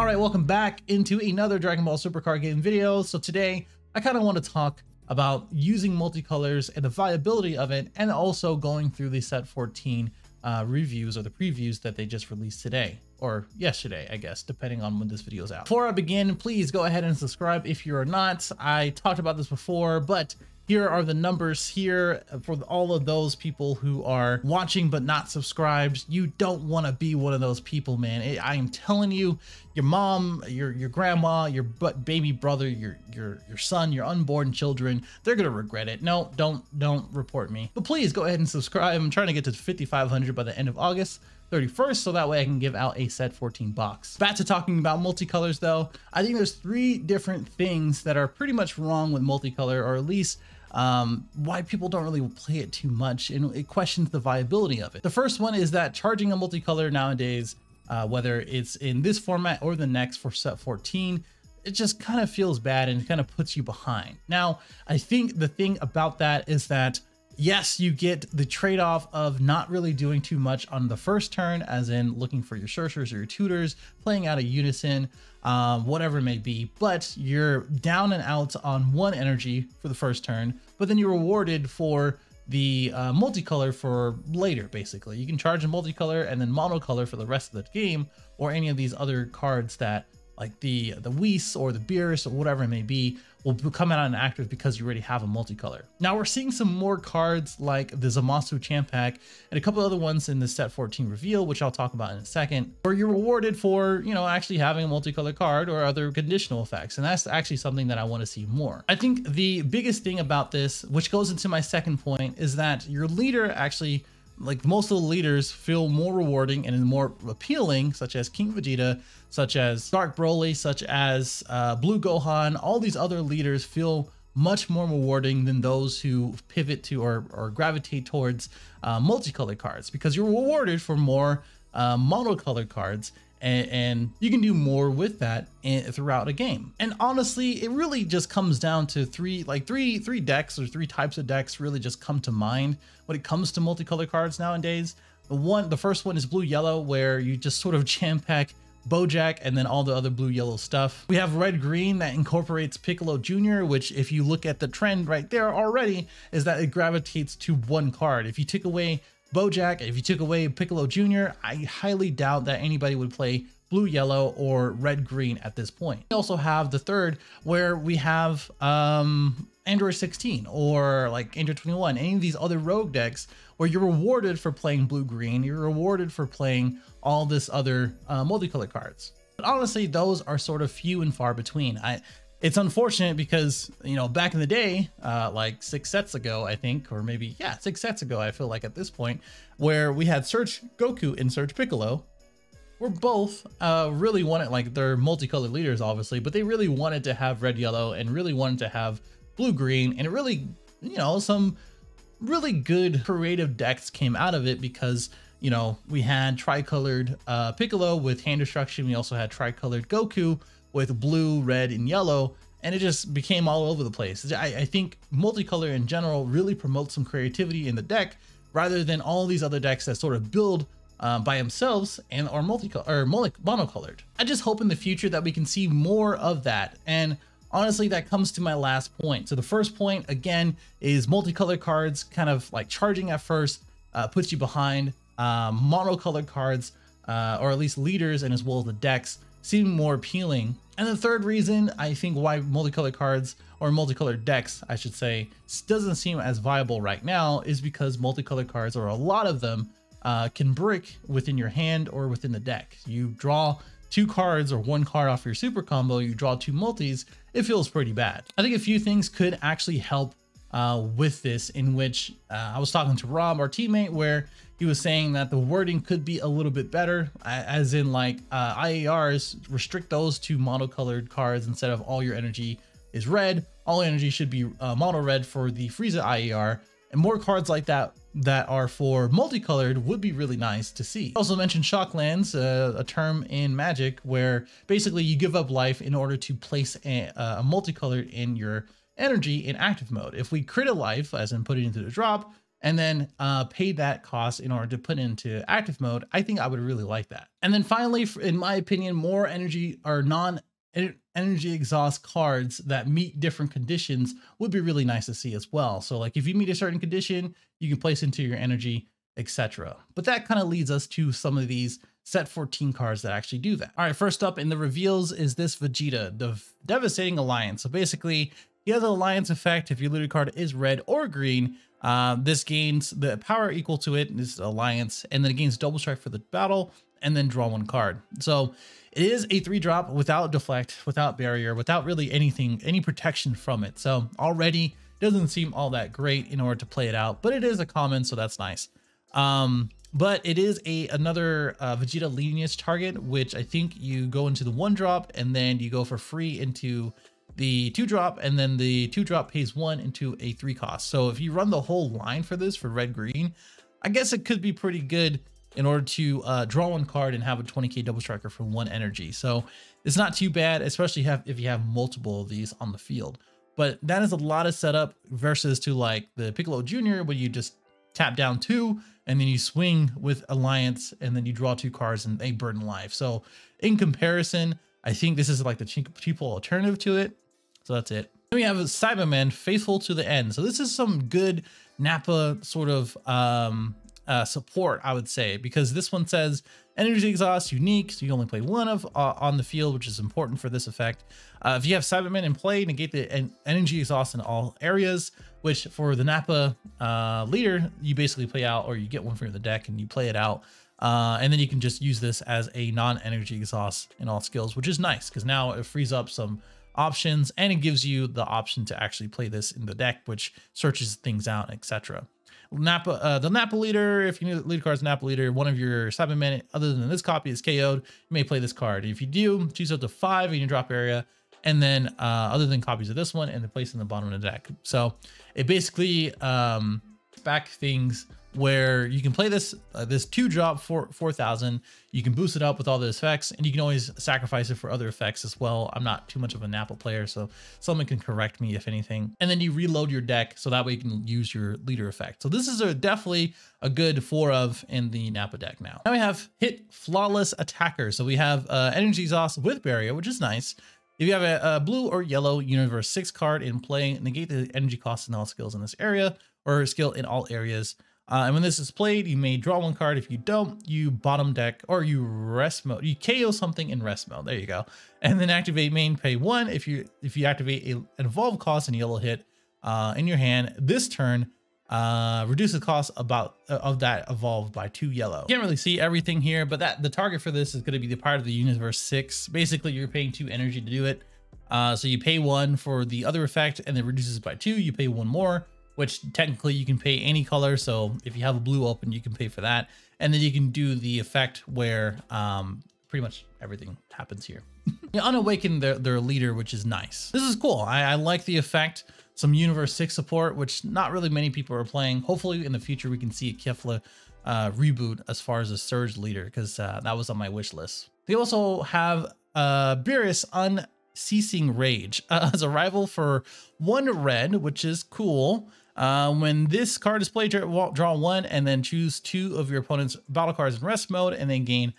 right, welcome back into another Dragon Ball Super card game video. So today I kind of want to talk about using multicolors and the viability of it, and also going through the set 14 reviews or the previews that they just released today or yesterday, I guess, depending on when this video is out. Before I begin, please go ahead and subscribe if you are not. I talked about this before, but here are the numbers here for all of those people who are watching but not subscribed. You don't want to be one of those people, man. I am telling you, your mom, your grandma, your baby brother, your son, your unborn children, they're gonna regret it. No, don't report me. But please go ahead and subscribe. I'm trying to get to 5,500 by the end of August 31st, so that way I can give out a set 14 box. Back to talking about multicolors though, I think there's 3 different things that are pretty much wrong with multicolor, or at least why people don't really play it too much, and it questions the viability of it. The first one is that charging a multicolor nowadays, whether it's in this format or the next for set 14, it just kind of feels bad and kind of puts you behind. Now, I think the thing about that is that yes, you get the trade-off of not really doing too much on the first turn, as in looking for your searchers or your tutors, playing out of unison, whatever it may be, but you're down and out on 1 energy for the first turn, but then you're rewarded for the multicolor for later. Basically, you can charge a multicolor and then monocolor for the rest of the game, or any of these other cards that, like the Whis or the Beerus or whatever it may be, will come out inactive because you already have a multicolor. Now we're seeing some more cards like the Zamasu Champ Pack and a couple other ones in the set 14 reveal, which I'll talk about in a second, where you're rewarded for, you know, actually having a multicolor card or other conditional effects. And that's actually something that I want to see more. I think the biggest thing about this, which goes into my second point, is that your leader actually, like most of the leaders, feel more rewarding and more appealing, such as King Vegeta, such as Dark Broly, such as Blue Gohan. All these other leaders feel much more rewarding than those who pivot to or gravitate towards multicolored cards, because you're rewarded for more monocolored cards, and you can do more with that throughout a game. And honestly, it really just comes down to three decks, or 3 types of decks really just come to mind when it comes to multicolor cards nowadays. The first one is blue yellow, where you just sort of jam pack Bojack and then all the other blue yellow stuff. We have red green that incorporates Piccolo Jr., which, if you look at the trend right there already, is that it gravitates to 1 card. If you took away Bojack, if you took away Piccolo Jr., I highly doubt that anybody would play blue yellow or red green at this point. We also have the third, where we have aandroidd 16 or like aandroidd 21, any of these other rogue decks where you're rewarded for playing blue green, you're rewarded for playing all this other multicolored cards. But honestly, those are sort of few and far between. It's unfortunate because, you know, back in the day, like 6 sets ago, I think, or maybe, yeah, 6 sets ago, I feel like at this point, where we had Search Goku and Search Piccolo, were both really wanted, like, they're multicolored leaders, obviously, but they really wanted to have red yellow and really wanted to have blue green, and it really, you know, some really good creative decks came out of it, because, you know, we had tricolored Piccolo with hand destruction. We also had tricolored Goku with blue, red, and yellow, and it just became all over the place. I think multicolor in general really promotes some creativity in the deck, rather than all these other decks that sort of build by themselves and are monocolored. I just hope in the future that we can see more of that. And honestly, that comes to my last point. So the first point, again, is multicolored cards kind of like charging at first puts you behind. Monocolored cards, or at least leaders, and as well as the decks, seem more appealing. And the third reason I think why multicolored cards, or multicolored decks, I should say, doesn't seem as viable right now, is because multicolored cards, or a lot of them, can brick within your hand or within the deck. You draw 2 cards or 1 card off your super combo, you draw 2 multis, it feels pretty bad. I think a few things could actually help with this, in which I was talking to Rob, our teammate, where he was saying that the wording could be a little bit better, as in like IARs, restrict those to monocolored cards instead of all your energy is red. All energy should be mono red for the Frieza IAR, and more cards like that that are for multicolored would be really nice to see. Also mentioned Shocklands, a term in Magic where basically you give up life in order to place a multicolored in your energy in active mode. If we crit a life, as in put it into the drop, and then pay that cost in order to put into active mode, I think I would really like that. And then finally, in my opinion, more energy or non-energy exhaust cards that meet different conditions would be really nice to see as well. So like if you meet a certain condition, you can place into your energy, etc. But that kind of leads us to some of these set 14 cards that actually do that. All right, first up in the reveals is this Vegeta, the Devastating Alliance. So basically, he has an alliance effect. If your leader card is red or green, this gains the power equal to it, this alliance, and then it gains double strike for the battle, and then draw 1 card. So it is a 3-drop without deflect, without barrier, without really anything, any protection from it. So already doesn't seem all that great in order to play it out, but it is a common, so that's nice. But it is another Vegeta lineage target, which I think you go into the 1-drop and then you go for free into the 2-drop, and then the 2-drop pays 1 into a 3 cost. So if you run the whole line for this for red green, I guess it could be pretty good in order to draw 1 card and have a 20k double striker for 1 energy. So it's not too bad, especially if you have multiple of these on the field. But that is a lot of setup versus to like the Piccolo Jr. where you just tap down 2 and then you swing with Alliance and then you draw 2 cards and they burn life. So in comparison, I think this is like the cheaper alternative to it. So that's it. Then we have Cyberman Faithful to the End. So this is some good Nappa sort of support, I would say, because this one says energy exhaust unique, so you only play 1 of on the field, which is important for this effect. If you have Cyberman in play, negate the energy exhaust in all areas, which for the Nappa leader, you basically play out, or you get 1 from the deck and you play it out. And then you can just use this as a non-energy exhaust in all skills, which is nice because now it frees up some options and it gives you the option to actually play this in the deck, which searches things out, etc. Nappa, the Nappa leader, if you need leader card's Nappa leader, one of your Cybermen other than this copy is KO'd, you may play this card. If you do, choose up to 5 in your drop area, and then other than copies of this one, and then place in the bottom of the deck. So it basically back things where you can play this this 2-drop for 4,000. You can boost it up with all the effects, and you can always sacrifice it for other effects as well. I'm not too much of a Nappa player, so someone can correct me if anything. And then you reload your deck so that way you can use your leader effect. So this is definitely a good 4 of in the Nappa deck now. Now we have Hit Flawless Attacker. So we have energy exhaust with barrier, which is nice. If you have a blue or yellow Universe 6 card in play, negate the energy cost in all skills in this area, or skill in all areas. And when this is played, you may draw 1 card. If you don't, you bottom deck, or you rest mode. You KO something in rest mode. There you go. And then activate main, pay 1. If you activate an evolve cost and yellow hit in your hand this turn, reduce the cost of that evolved by 2 yellow. You can't really see everything here, but the target for this is going to be the part of the Universe 6. Basically, you're paying 2 energy to do it. So you pay 1 for the other effect, and then reduces it by 2. You pay 1 more, which technically you can pay any color. So if you have a blue open, you can pay for that. And then you can do the effect where pretty much everything happens here. You unawaken their leader, which is nice. This is cool. I like the effect. Some Universe 6 support, which not really many people are playing. Hopefully in the future, we can see a Kefla reboot as far as a Surge leader, because that was on my wish list. They also have Beerus Unceasing Rage as a rival for 1 red, which is cool. When this card is played, draw 1 and then choose 2 of your opponent's battle cards in rest mode, and then gain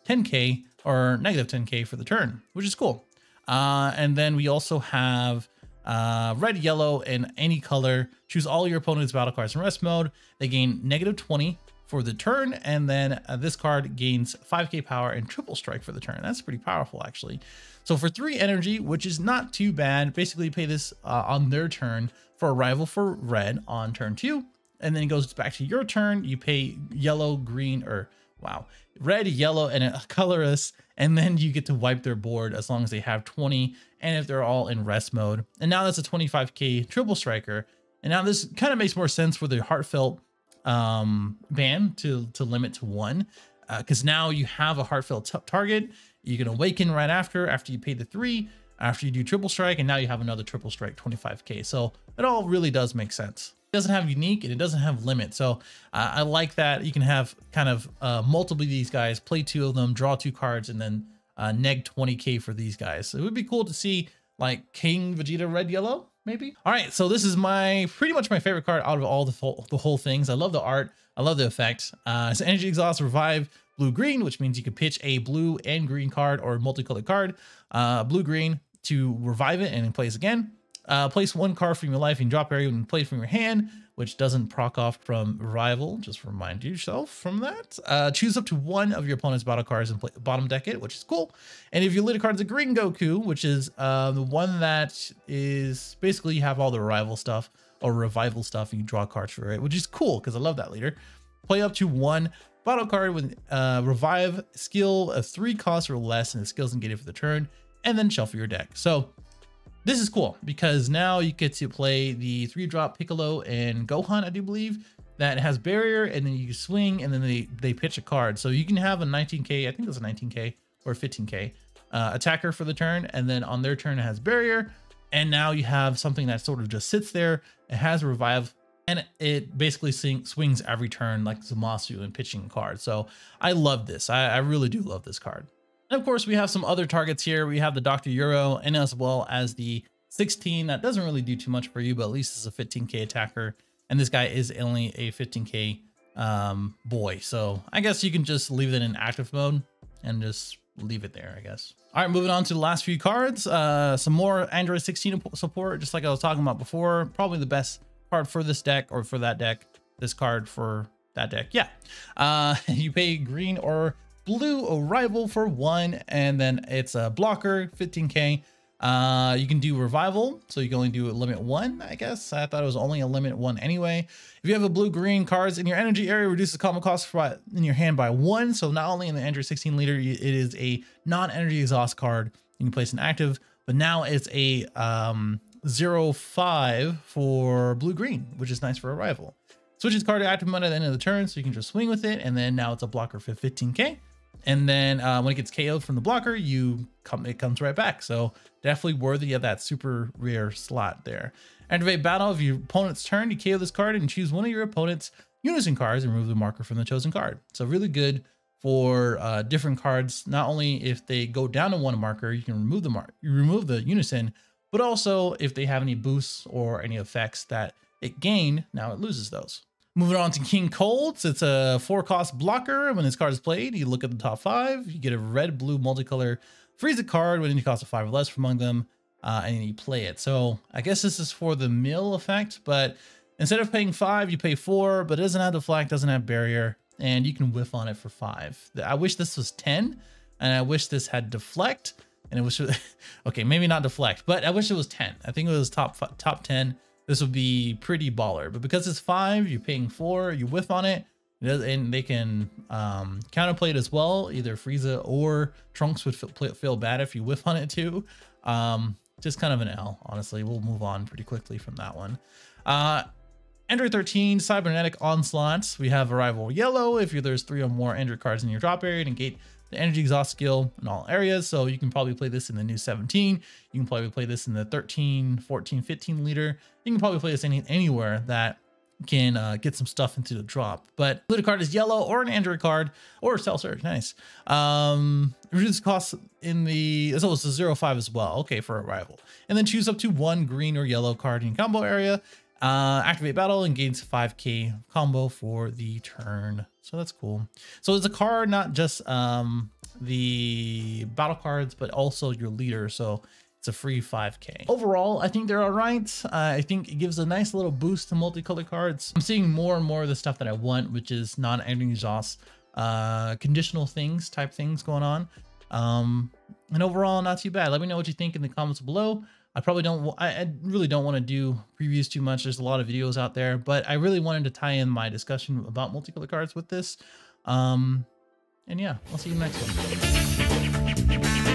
10k or negative 10k for the turn, which is cool. And then we also have red, yellow, and any color. Choose all your opponent's battle cards in rest mode. They gain negative 20 for the turn, and then this card gains 5k power and triple strike for the turn. That's pretty powerful, actually. So for 3 energy, which is not too bad, basically pay this on their turn for a rival for red on turn 2, and then it goes back to your turn. You pay yellow, green, or wow, red, yellow, and a colorless, and then you get to wipe their board as long as they have 20, and if they're all in rest mode. And now that's a 25k triple striker. And now this kind of makes more sense for the heartfelt ban to limit to 1, because now you have a heartfelt target. You can awaken right after you pay the 3, after you do triple strike, and now you have another triple strike 25k. So it all really does make sense. It doesn't have unique and it doesn't have limit. So I like that you can have kind of multiple of these guys, play 2 of them, draw 2 cards, and then neg 20k for these guys. So it would be cool to see like King Vegeta red yellow. maybe. All right, so this is pretty much my favorite card out of all the whole things. I love the art. I love the effect. It's energy exhaust, revive, blue-green, which means you could pitch a blue and green card or multicolored card, blue-green, to revive it and then place again. Place one card from your life in drop area and play it from your hand, which doesn't proc off from revival. Just remind yourself from that. Choose up to one of your opponent's battle cards and bottom deck it, which is cool. And if your leader card is a green Goku, which is the one that is basically you have all the revival stuff or revival stuff and you draw cards for it, which is cool because I love that leader. Play up to one battle card with revive skill of 3 costs or less and the skill's negated for the turn, and then shuffle your deck. So this is cool because now you get to play the 3-drop Piccolo and Gohan, I do believe, that has barrier, and then you swing and then they pitch a card. So you can have a 19k, I think it's a 19k or 15k attacker for the turn, and then on their turn it has barrier, and now you have something that sort of just sits there. It has a revive, and it basically swings every turn like Zamasu and pitching a card. So I love this. I really do love this card. And of course, we have some other targets here. We have the Dr. Euro and as well as the 16. That doesn't really do too much for you, but at least it's a 15k attacker. And this guy is only a 15k boy. So I guess you can just leave it in active mode and just leave it there, I guess. All right, moving on to the last few cards. Some more Android 16 support, just like I was talking about before. Probably the best card for this deck or for that deck. This card for that deck. Yeah. You pay green or blue arrival for 1, and then it's a blocker 15k. You can do revival, so you can only do a limit 1, I guess. I thought it was only a limit 1 anyway. If you have a blue-green cards in your energy area, reduces common cost in your hand by 1. So not only in the Android 16 leader, it is a non-energy exhaust card you can place in active, but now it's a 0/5 for blue-green, which is nice for arrival. Switches card to active mode at the end of the turn, so you can just swing with it, and then now it's a blocker for 15k. And then when it gets KO'd from the blocker, it comes right back. So definitely worthy of that super rare slot there. Activate battle. If your opponent's turn, you KO this card and choose one of your opponent's unison cards and remove the marker from the chosen card. So really good for different cards. Not only if they go down to 1 marker, you can remove the unison, but also if they have any boosts or any effects that it gained, now it loses those. Moving on to King Colt, it's a 4-cost blocker. When this card is played, you look at the top 5, you get a red-blue multicolor Frieza card with any cost of 5 or less from among them, and you play it. So I guess this is for the mill effect, but instead of paying 5, you pay 4, but it doesn't have deflect, doesn't have barrier, and you can whiff on it for 5. I wish this was 10, and I wish this had deflect, and it was, okay, maybe not deflect, but I wish it was 10. I think it was top 10. This would be pretty baller, but because it's 5, you're paying 4, you whiff on it, and they can counterplay it as well. Either Frieza or Trunks would feel bad if you whiff on it too. Just kind of an L, honestly. We'll move on pretty quickly from that one. Android 13, cybernetic onslaught. We have arrival yellow. If there's 3 or more Android cards in your drop area, negate the energy exhaust skill in all areas. So you can probably play this in the new 17. You can probably play this in the 13, 14, 15 leader. You can probably play this anywhere that can get some stuff into the drop. But leader card is yellow or an Android card or Cell Surge. Nice. Reduce cost in the, so it's a 0/5 as well. Okay, for arrival. And then choose up to 1 green or yellow card in your combo area. Activate battle and gains 5k combo for the turn. So that's cool. So it's a card, not just the battle cards, but also your leader. So it's a free 5k. Overall, I think they're all right. I think it gives a nice little boost to multicolor cards. I'm seeing more and more of the stuff that I want, which is non-energy exhaust, conditional things, type things going on. And overall, not too bad. Let me know what you think in the comments below. I really don't want to do previews too much. There's a lot of videos out there, but I really wanted to tie in my discussion about multicolor cards with this. And yeah, I'll see you in the next one.